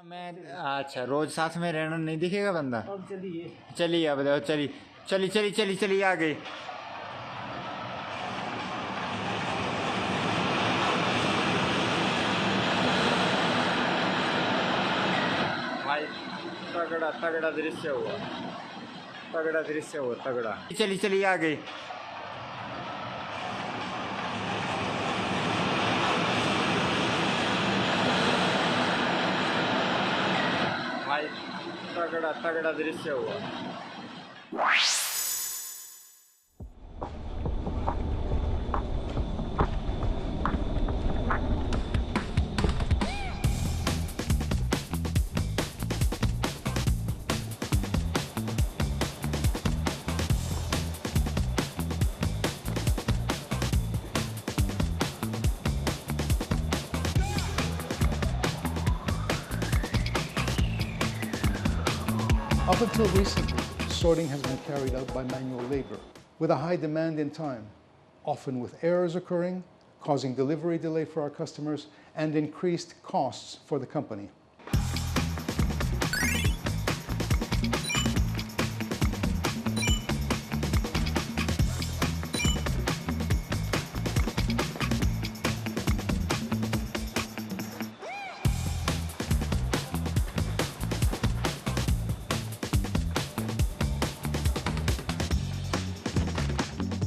मैं अच्छा रोज साथ में रहना नहीं दिखेगा बंदा। अब चलिए चलिए अब देखो चलिए चलिए चलिए चलिए चलिए आ गए। भाई तगड़ा तगड़ा दृश्य हुआ, तगड़ा दृश्य हुआ तगड़ा। चलिए चलिए आ गए। भाई तगड़ा तगड़ा दृश्य हुआ। Up until recently, sorting has been carried out by manual labor, with a high demand in time, often with errors occurring, causing delivery delay for our customers, and increased costs for the company.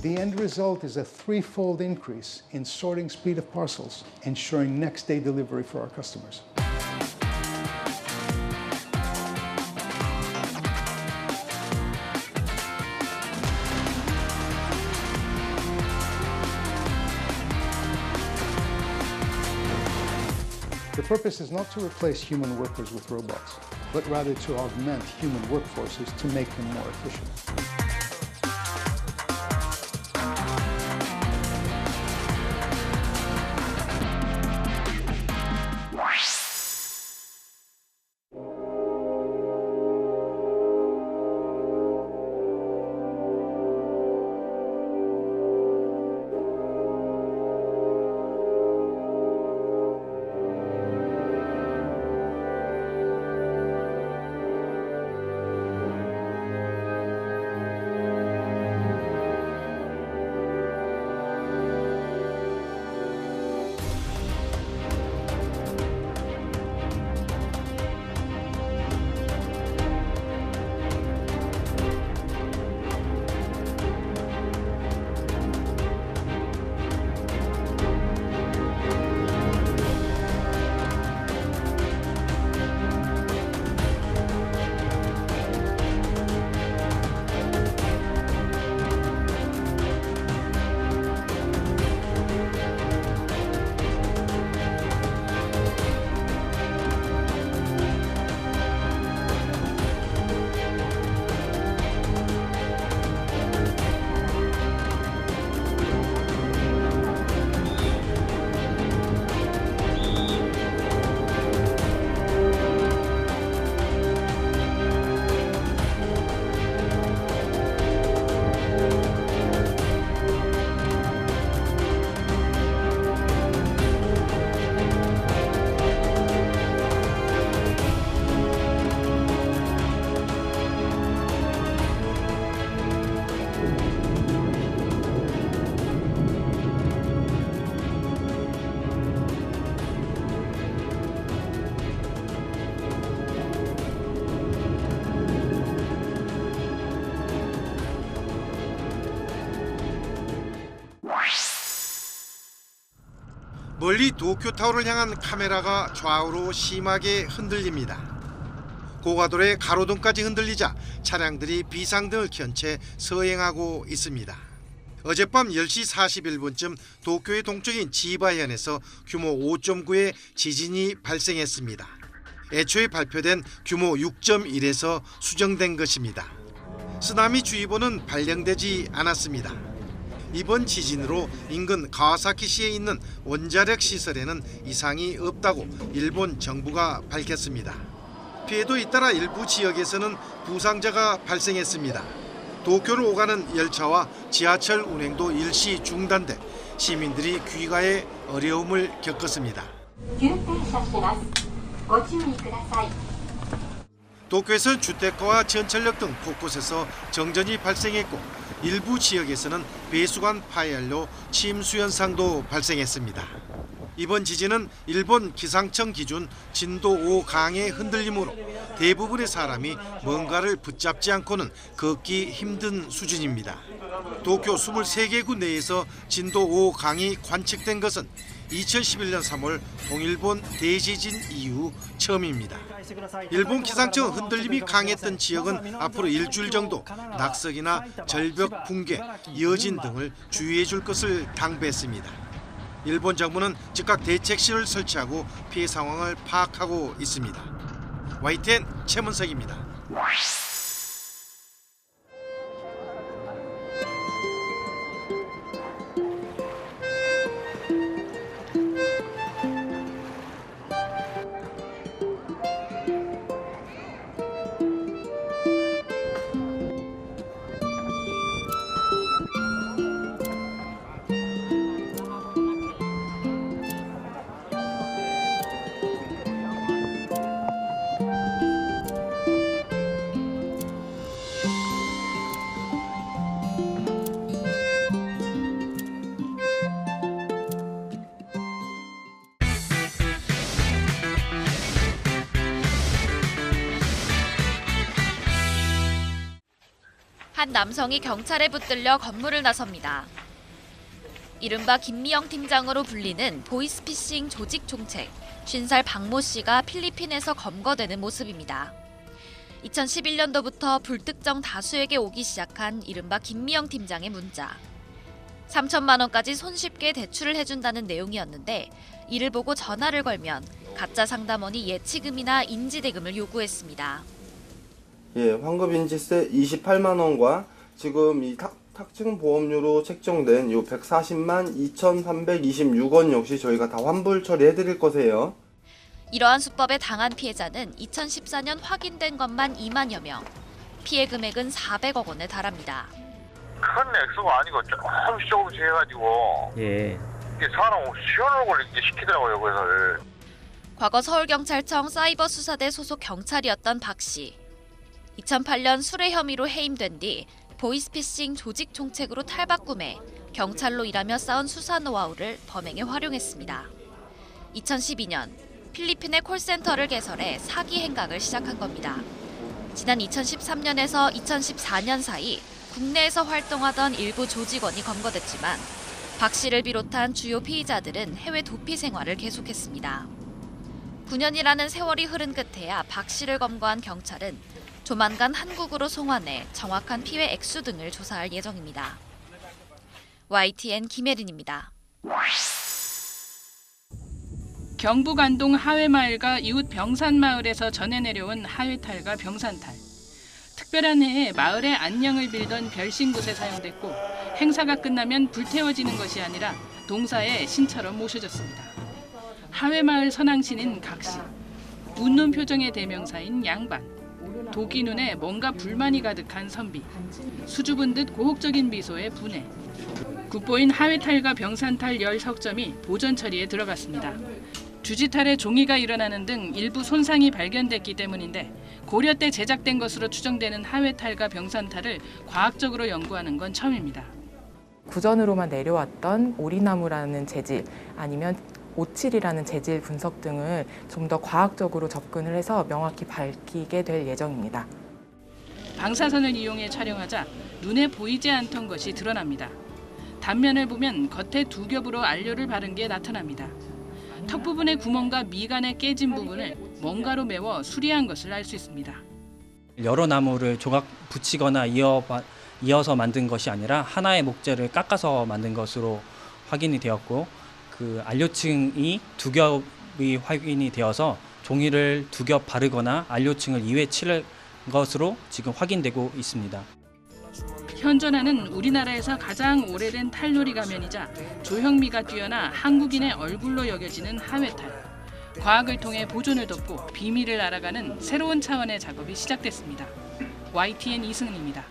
The end result is a threefold increase in sorting speed of parcels, ensuring next day delivery for our customers. The purpose is not to replace human workers with robots, but rather to augment human workforces to make them more efficient. 멀리 도쿄타워를 향한 카메라가 좌우로 심하게 흔들립니다. 고가도로의 가로등까지 흔들리자 차량들이 비상등을 켠 채 서행하고 있습니다. 어젯밤 10시 41분쯤 도쿄의 동쪽인 지바현에서 규모 5.9의 지진이 발생했습니다. 애초에 발표된 규모 6.1에서 수정된 것입니다. 쓰나미 주의보는 발령되지 않았습니다. 이번 지진으로 인근 가와사키시에 있는 원자력 시설에는 이상이 없다고 일본 정부가 밝혔습니다. 피해도 잇따라 일부 지역에서는 부상자가 발생했습니다. 도쿄를 오가는 열차와 지하철 운행도 일시 중단돼 시민들이 귀가에 어려움을 겪었습니다. ご注意ください。 도쿄에서는 주택가와 전철역 등 곳곳에서 정전이 발생했고 일부 지역에서는 배수관 파열로 침수 현상도 발생했습니다. 이번 지진은 일본 기상청 기준 진도 5강의 흔들림으로 대부분의 사람이 뭔가를 붙잡지 않고는 걷기 힘든 수준입니다. 도쿄 23개구 내에서 진도 5강이 관측된 것은 2011년 3월 동일본 대지진 이후 처음입니다. 일본 기상청은 흔들림이 강했던 지역은 앞으로 일주일 정도 낙석이나 절벽 붕괴, 여진 등을 주의해 줄 것을 당부했습니다. 일본 정부는 즉각 대책실을 설치하고 피해 상황을 파악하고 있습니다. YTN 최문석입니다. 한 남성이 경찰에 붙들려 건물을 나섭니다. 이른바 김미영 팀장으로 불리는 보이스피싱 조직 총책 50살 박모 씨가 필리핀에서 검거되는 모습입니다. 2011년도부터 불특정 다수에게 오기 시작한 이른바 김미영 팀장의 문자. 3천만 원까지 손쉽게 대출을 해준다는 내용이었는데 이를 보고 전화를 걸면 가짜 상담원이 예치금이나 인지대금을 요구했습니다. 예, 환급인지세 28만 원과 지금 이 탁증 보험료로 책정된 요 140만 2,326원 역시 저희가 다 환불 처리해 드릴 거세요. 이러한 수법에 당한 피해자는 2014년 확인된 것만 2만여 명. 피해 금액은 400억 원에 달합니다. 큰 액수가 아니고 조금씩 해가지고 이게 사람 시원하고 이렇게 시키더라고요, 그래서. 과거 서울경찰청 사이버수사대 소속 경찰이었던 박 씨. 2008년 술해 혐의로 해임된 뒤 보이스피싱 조직 총책으로 탈바꿈해 경찰로 일하며 쌓은 수사 노하우를 범행에 활용했습니다. 2012년 필리핀의 콜센터를 개설해 사기 행각을 시작한 겁니다. 지난 2013년에서 2014년 사이 국내에서 활동하던 일부 조직원이 검거됐지만 박 씨를 비롯한 주요 피의자들은 해외 도피 생활을 계속했습니다. 9년이라는 세월이 흐른 끝에야 박 씨를 검거한 경찰은 조만간 한국으로 송환해 정확한 피해 액수 등을 조사할 예정입니다. YTN 김혜린입니다. 경북 안동 하회마을과 이웃 병산마을에서 전해 내려온 하회탈과 병산탈. 특별한 해에 마을의 안녕을 빌던 별신굿에 사용됐고 행사가 끝나면 불태워지는 것이 아니라 동사의 신처럼 모셔졌습니다. 하회마을 선왕신인 각시, 웃는 표정의 대명사인 양반, 도끼 눈에 뭔가 불만이 가득한 선비, 수줍은 듯 고혹적인 미소의 분해. 국보인 하회탈과 병산탈 10석점이 보존 처리에 들어갔습니다. 주지탈에 종이가 일어나는 등 일부 손상이 발견됐기 때문인데 고려 때 제작된 것으로 추정되는 하회탈과 병산탈을 과학적으로 연구하는 건 처음입니다. 구전으로만 내려왔던 오리나무라는 재질 아니면 오칠이라는 재질 분석 등을 좀 더 과학적으로 접근을 해서 명확히 밝히게 될 예정입니다. 방사선을 이용해 촬영하자 눈에 보이지 않던 것이 드러납니다. 단면을 보면 겉에 두 겹으로 안료를 바른 게 나타납니다. 턱 부분의 구멍과 미간에 깨진 부분을 뭔가로 메워 수리한 것을 알 수 있습니다. 여러 나무를 조각 붙이거나 이어서 만든 것이 아니라 하나의 목재를 깎아서 만든 것으로 확인이 되었고 그 안료층이 두 겹이 확인이 되어서 종이를 두 겹 바르거나 안료층을 2회 칠할 것으로 지금 확인되고 있습니다. 현존하는 우리나라에서 가장 오래된 탈놀이 가면이자 조형미가 뛰어나 한국인의 얼굴로 여겨지는 하회탈. 과학을 통해 보존을 돕고 비밀을 알아가는 새로운 차원의 작업이 시작됐습니다. YTN 이승은입니다.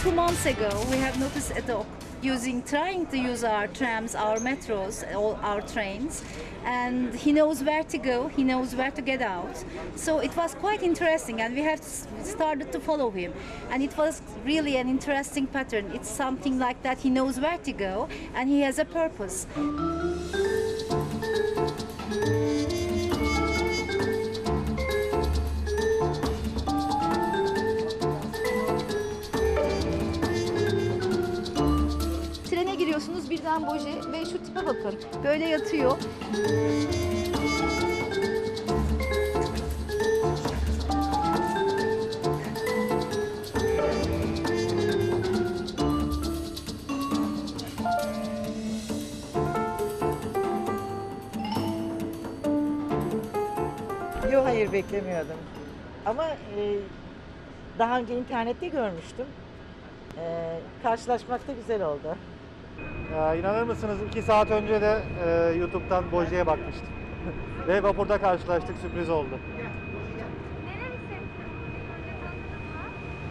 2 months ago, we have noticed Edok trying to use our trams, our metros, all our trains, and he knows where to go, he knows where to get out. So it was quite interesting, and we have started to follow him. And it was really an interesting pattern. It's something like that. He knows where to go, and he has a purpose. Trene giriyorsunuz, birden boje ve şu tipe bakın. Böyle yatıyor. Yok, hayır beklemiyordum. Ama daha önce internette görmüştüm. Karşılaşmak da güzel oldu. Ya, inanır mısınız 2 saat önce de YouTube'dan Boje'ye bakmıştım. Ve vapurda karşılaştık, sürpriz oldu.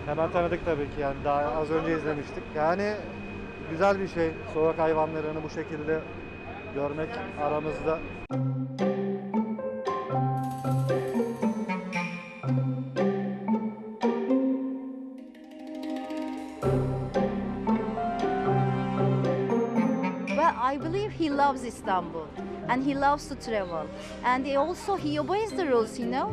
Hemen tanıdık tabii ki, yani daha az önce izlemiştik. Yani güzel bir şey, sokak hayvanlarını bu şekilde görmek aramızda. I believe he loves Istanbul and he loves to travel, and he obeys the rules, you know.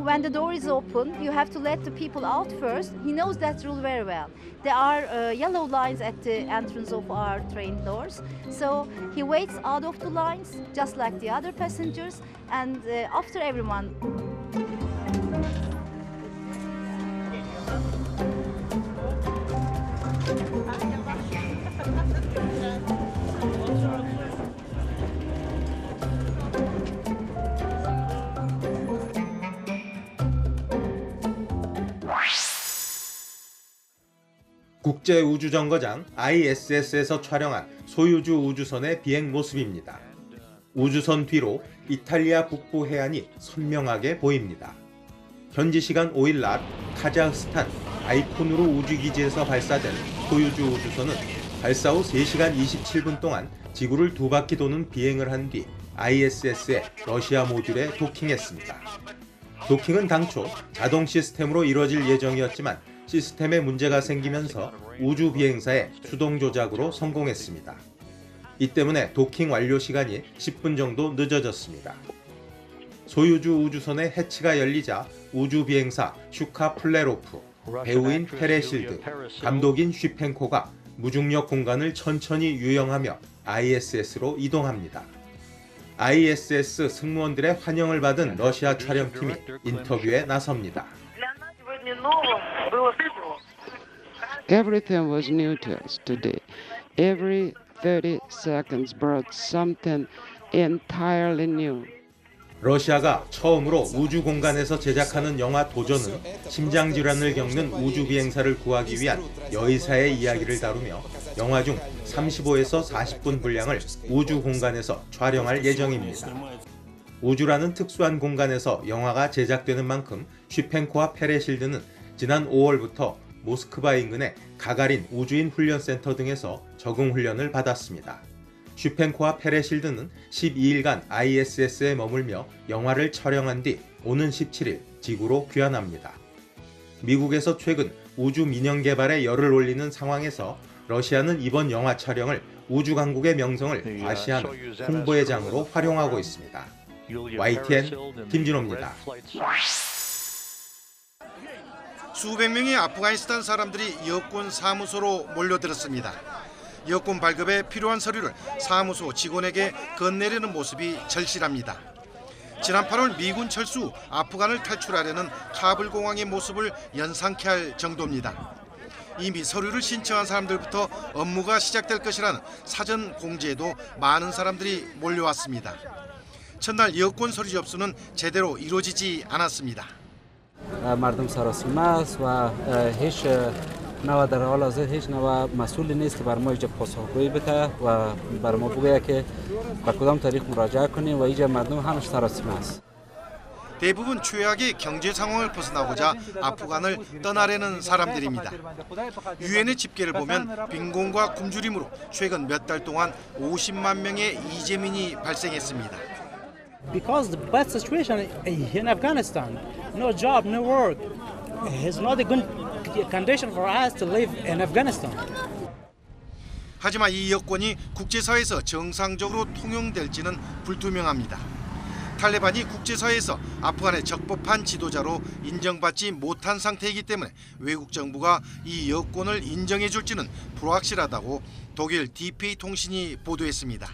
When the door is open, you have to let the people out first. He knows that rule very well. There are yellow lines at the entrance of our train doors, so he waits out of the lines just like the other passengers, and after everyone. 국제우주정거장 ISS에서 촬영한 소유주 우주선의 비행 모습입니다. 우주선 뒤로 이탈리아 북부 해안이 선명하게 보입니다. 현지 시간 5일 낮 카자흐스탄 바이코누르 우주기지에서 발사된 소유주 우주선은 발사 후 3시간 27분 동안 지구를 2바퀴 도는 비행을 한 뒤 ISS의 러시아 모듈에 도킹했습니다. 도킹은 당초 자동 시스템으로 이뤄질 예정이었지만 시스템에 문제가 생기면서 우주 비행사의 수동 조작으로 성공했습니다. 이 때문에 도킹 완료 시간이 10분 정도 늦어졌습니다. 소유주 우주선의 해치가 열리자 우주 비행사 슈카 플레로프, 배우인 페레실드, 감독인 쉬펜코가 무중력 공간을 천천히 유영하며 ISS로 이동합니다. ISS 승무원들의 환영을 받은 러시아 촬영팀이 인터뷰에 나섭니다. Everything was new to us today. Every 30 seconds brought something entirely new. 러시아가 처음으로 우주 공간에서 제작하는 영화 도전은 심장질환을 겪는 우주 비행사를 구하기 위한 여의사의 이야기를 다루며 영화 중 35에서 40분 분량을 우주 공간에서 촬영할 예정입니다. 우주라는 특수한 공간에서 영화가 제작되는 만큼 쉬펜코와 페레실드는 지난 5월부터 모스크바 인근의 가가린 우주인 훈련센터 등에서 적응 훈련을 받았습니다. 쉬펜코와 페레실드는 12일간 ISS에 머물며 영화를 촬영한 뒤 오는 17일 지구로 귀환합니다. 미국에서 최근 우주 민영 개발에 열을 올리는 상황에서 러시아는 이번 영화 촬영을 우주 강국의 명성을 과시하는 홍보의 장으로 활용하고 있습니다. YTN 김진호입니다. 수백 명의 아프가니스탄 사람들이 여권 사무소로 몰려들었습니다. 여권 발급에 필요한 서류를 사무소 직원에게 건네려는 모습이 절실합니다. 지난 8월 미군 철수 아프간을 탈출하려는 카불 공항의 모습을 연상케 할 정도입니다. 이미 서류를 신청한 사람들부터 업무가 시작될 것이라는 사전 공지에도 많은 사람들이 몰려왔습니다. 첫날 여권 서류 접수는 제대로 이루어지지 않았습니다. مردم سراسیمه است و هیچ نوع در حال حاضر هیچ نوع مسئولی نیست که بر ما اینجا پاسخگویی بده و بر ما بگه که به کدام تاریخ مراجعه کنیم و اینجا مردم همش سراسیمه است. 대부분 최악의 경제 상황을 벗어나고자 아프간을 떠나려는 사람들입니다. 유엔의 집계를 보면 빈곤과 굶주림으로 최근 몇 달 동안 50만 명의 이재민이 발생했습니다. Because the bad situation in Afghanistan, no job, no work, is not a good condition for us to live in Afghanistan. 하지만 이 여권이 국제사회에서 정상적으로 통용될지는 불투명합니다. 탈레반이 국제사회에서 아프간의 적법한 지도자로 인정받지 못한 상태이기 때문에 외국 정부가 이 여권을 인정해 줄지는 불확실하다고 독일 DPA 통신이 보도했습니다.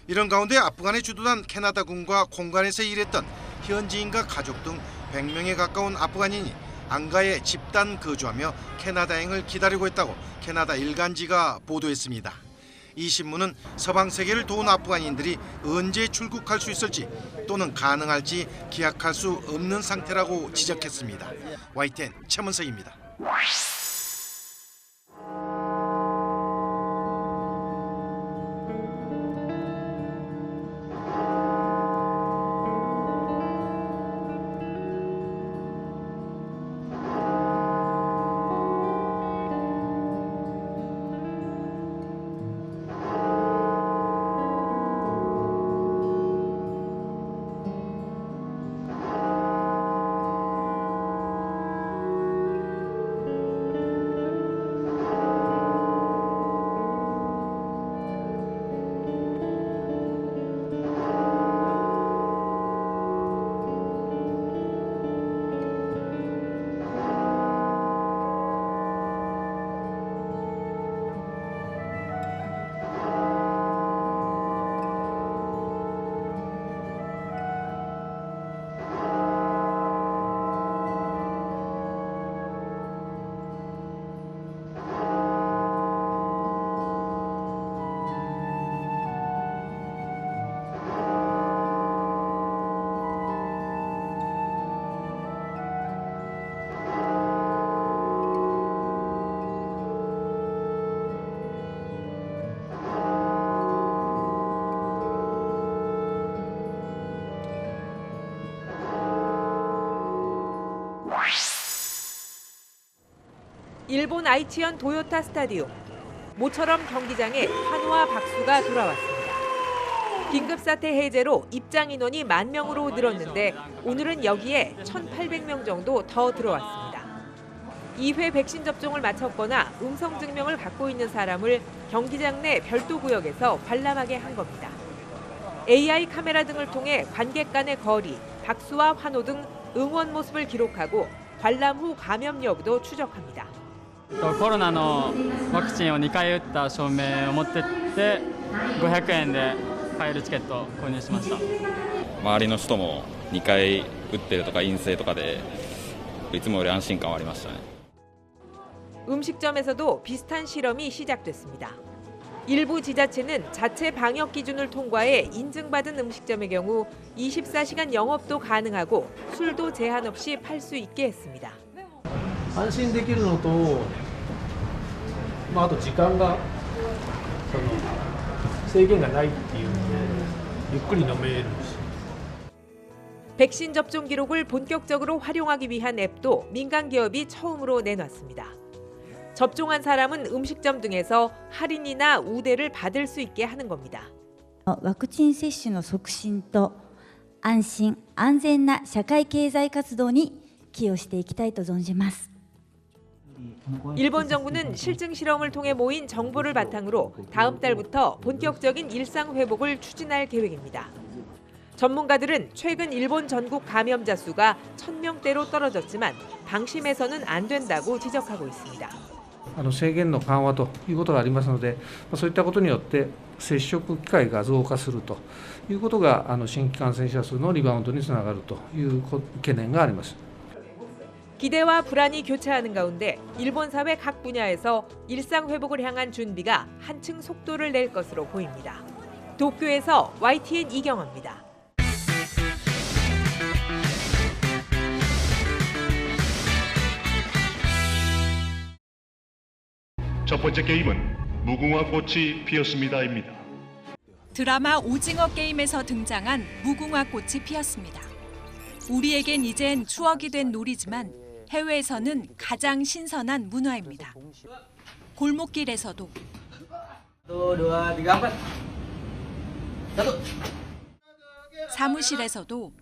이런 가운데 아프간에 주둔한 캐나다군과 공간에서 일했던 현지인과 가족 등 100명에 가까운 아프간인이 안가에 집단 거주하며 캐나다행을 기다리고 있다고 캐나다 일간지가 보도했습니다. 이 신문은 서방 세계를 도운 아프간인들이 언제 출국할 수 있을지 또는 가능할지 기약할 수 없는 상태라고 지적했습니다. YTN 최문석입니다. 일본 아이치현 도요타 스타디움. 모처럼 경기장에 환호와 박수가 돌아왔습니다. 긴급사태 해제로 입장 인원이 10,000명으로 늘었는데 오늘은 여기에 1,800명 정도 더 들어왔습니다. 2회 백신 접종을 마쳤거나 음성 증명을 갖고 있는 사람을 경기장 내 별도 구역에서 관람하게 한 겁니다. AI 카메라 등을 통해 관객 간의 거리, 박수와 환호 등 응원 모습을 기록하고 관람 후 감염 여부도 추적합니다. コロナのワクチンを2回打った証明を持ってって500円で買えるチケットを購入しました。周りの人も2回打ってるとか陰性とかでいつもより安心感はありましたね。 음식점에서도 비슷한 실험이 시작됐습니다. 일부 지자체는 자체 방역 기준을 통과해 인증받은 음식점의 경우 24시간 영업도 가능하고 술도 제한 없이 팔 수 있게 했습니다. 安心できるのと、あと時間が制限がないっていうのでゆっくり飲めるし。 백신 접종 기록을 본격적으로 활용하기 위한 앱도 민간 기업이 처음으로 내놨습니다. 접종한 사람은 음식점 등에서 할인이나 우대를 받을 수 있게 하는 겁니다. ワクチン接種の促進と安心安全な社会経済活動に寄与していきたいと存じます。 일본 정부는 실증 실험을 통해 모인 정보를 바탕으로 다음 달부터 본격적인 일상 회복을 추진할 계획입니다. 전문가들은 최근 일본 전국 감염자 수가 1,000명대로 떨어졌지만 방심해서는 안 된다고 지적하고 있습니다. 制限の緩和ということがありますので、そういったことによって接触機会が増加するということが新規感染者数のリバウンドにつながるという懸念があります。 기대와 불안이 교차하는 가운데 일본 사회 각 분야에서 일상 회복을 향한 준비가 한층 속도를 낼 것으로 보입니다. 도쿄에서 YTN 이경화입니다. 첫 번째 게임은 무궁화 꽃이 피었습니다입니다. 드라마 오징어 게임에서 등장한 무궁화 꽃이 피었습니다. 우리에겐 이젠 추억이 된 놀이지만 해외에서는 가장 신선한 문화입니다. 골목길에서도 사무실에서도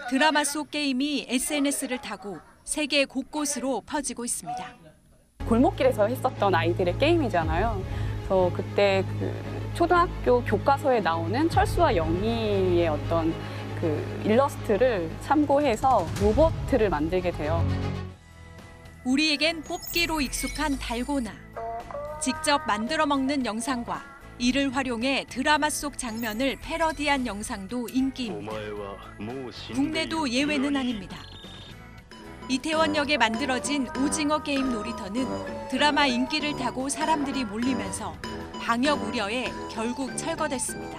드라마 속 게임이 SNS를 타고 세계 곳곳으로 퍼지고 있습니다. 골목길에서 했었던 아이들의 게임이잖아요. 그래서 그때 그 초등학교 교과서에 나오는 철수와 영희의 어떤 그 일러스트를 참고해서 로봇을 만들게 돼요. 우리에겐 뽑기로 익숙한 달고나. 직접 만들어 먹는 영상과 이를 활용해 드라마 속 장면을 패러디한 영상도 인기입니다. 국내도 예외는 아닙니다. 이태원역에 만들어진 오징어 게임 놀이터는 드라마 인기를 타고 사람들이 몰리면서 방역 우려에 결국 철거됐습니다.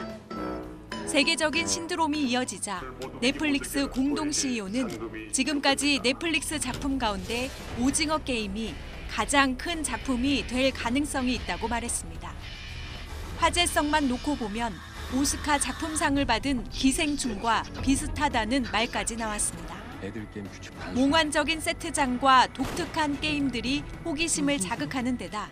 세계적인 신드롬이 이어지자 넷플릭스 공동 CEO는 지금까지 넷플릭스 작품 가운데 오징어 게임이 가장 큰 작품이 될 가능성이 있다고 말했습니다. 화제성만 놓고 보면 오스카 작품상을 받은 기생충과 비슷하다는 말까지 나왔습니다. 몽환적인 세트장과 독특한 게임들이 호기심을 자극하는 데다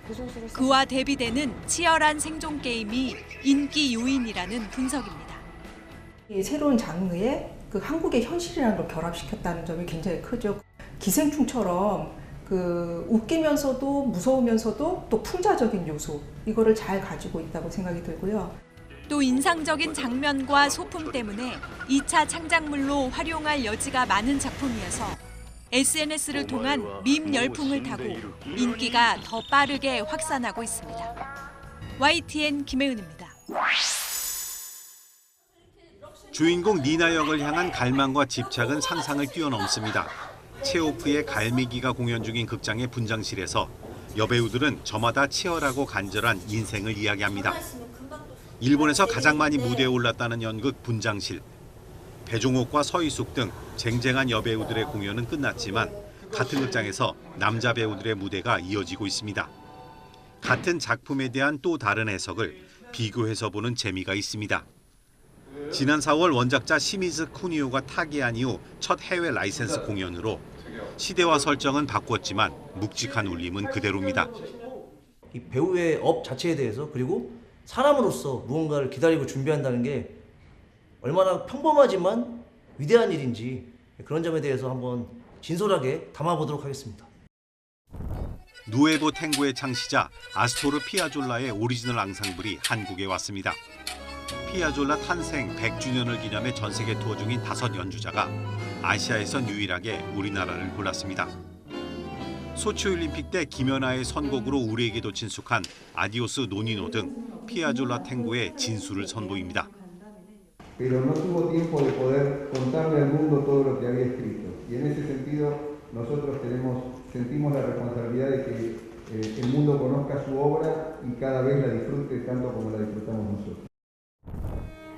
그와 대비되는 치열한 생존 게임이 인기 요인이라는 분석입니다. 이 새로운 장르에 그 한국의 현실이라는 걸 결합시켰다는 점이 굉장히 크죠. 기생충처럼 그 웃기면서도 무서우면서도 또 풍자적인 요소 이거를 잘 가지고 있다고 생각이 들고요. 또 인상적인 장면과 소품 때문에 2차 창작물로 활용할 여지가 많은 작품이어서 SNS를 통한 밈 열풍을 타고 인기가 더 빠르게 확산하고 있습니다. YTN 김혜은입니다. 주인공 니나 역을 향한 갈망과 집착은 상상을 뛰어넘습니다. 체오프의 갈매기가 공연 중인 극장의 분장실에서 여배우들은 저마다 치열하고 간절한 인생을 이야기합니다. 일본에서 가장 많이 무대에 올랐다는 연극 분장실. 배종옥과 서희숙 등 쟁쟁한 여배우들의 공연은 끝났지만 같은 극장에서 남자 배우들의 무대가 이어지고 있습니다. 같은 작품에 대한 또 다른 해석을 비교해서 보는 재미가 있습니다. 지난 4월 원작자 시미즈 쿠니오가 타계한 이후 첫 해외 라이센스 공연으로 시대와 설정은 바꿨지만 묵직한 울림은 그대로입니다. 이 배우의 업 자체에 대해서 그리고 사람으로서 무언가를 기다리고 준비한다는 게 얼마나 평범하지만 위대한 일인지 그런 점에 대해서 한번 진솔하게 담아보도록 하겠습니다. 누에보 탱고의 창시자 아스토르 피아졸라의 오리지널 앙상블이 한국에 왔습니다. 피아졸라 탄생 100주년을 기념해 전 세계 투어 중인 5 연주자가 아시아에선 유일하게 우리나라를 골랐습니다. 소치올림픽 때 김연아의 선곡으로 우리에게도 친숙한 아디오스 노니노 등 피아졸라 탱고의 진수를 선보입니다. Pero no tuvo tiempo de poder contarle al mundo todo lo que había escrito. Y en ese sentido nosotros sentimos la responsabilidad de que el mundo conozca su obra y cada vez la disfrute tanto como la disfrutamos nosotros.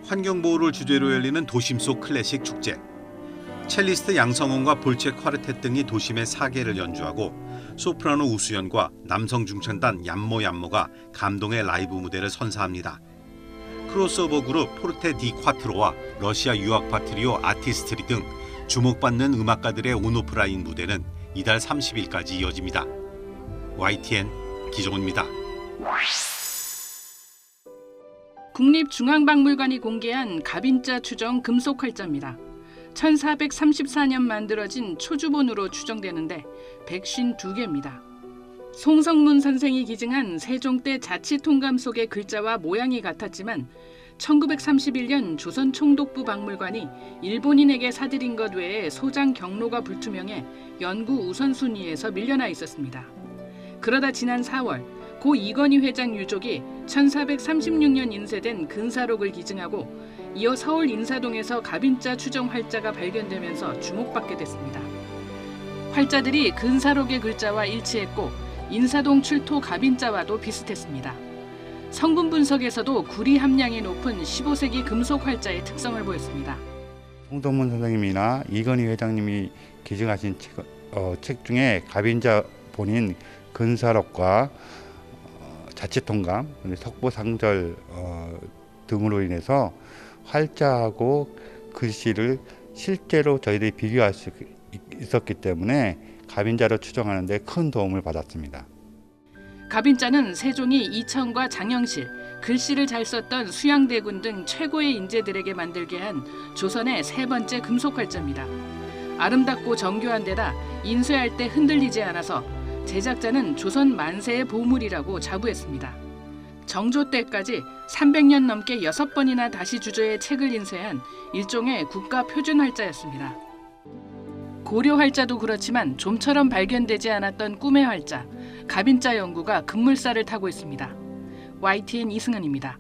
환경보호를 주제로 열리는 도심 속 클래식 축제. 첼리스트 양성원과 볼체 콰르텟 등이 도심의 사계를 연주하고 소프라노 우수연과 남성 중천단 얌모가 감동의 라이브 무대를 선사합니다. 크로스오버 그룹 포르테 디 콰트로와 러시아 유학파 트리오 아티스트리 등 주목받는 음악가들의 온오프라인 무대는 이달 30일까지 이어집니다. YTN 기종훈입니다. 국립중앙박물관이 공개한 가빈자 추정 금속 활자입니다. 1434년 만들어진 초주본으로 추정되는데 152개입니다. 송성문 선생이 기증한 세종 때 자치통감 속의 글자와 모양이 같았지만 1931년 조선총독부 박물관이 일본인에게 사들인 것 외에 소장 경로가 불투명해 연구 우선순위에서 밀려나 있었습니다. 그러다 지난 4월 고 이건희 회장 유족이 1436년 인쇄된 근사록을 기증하고 이어 서울 인사동에서 가빈자 추정 활자가 발견되면서 주목받게 됐습니다. 활자들이 근사록의 글자와 일치했고 인사동 출토 가빈자와도 비슷했습니다. 성분 분석에서도 구리 함량이 높은 15세기 금속 활자의 특성을 보였습니다. 송동문 선생님이나 이건희 회장님이 기증하신 책 중에 가빈자 본인 근사록과 자치통감, 석보상절 등으로 인해서 활자하고 글씨를 실제로 저희들이 비교할 수 있었기 때문에 가빈자로 추정하는 데 큰 도움을 받았습니다. 가빈자는 세종이 이청과 장영실, 글씨를 잘 썼던 수양대군 등 최고의 인재들에게 만들게 한 조선의 세 번째 금속활자입니다. 아름답고 정교한 데다 인쇄할 때 흔들리지 않아서 제작자는 조선 만세의 보물이라고 자부했습니다. 정조 때까지 300년 넘게 6번이나 다시 주저해 책을 인쇄한 일종의 국가 표준 활자였습니다. 고려 활자도 그렇지만 좀처럼 발견되지 않았던 꿈의 활자, 가빈자 연구가 급물살을 타고 있습니다. YTN 이승은입니다.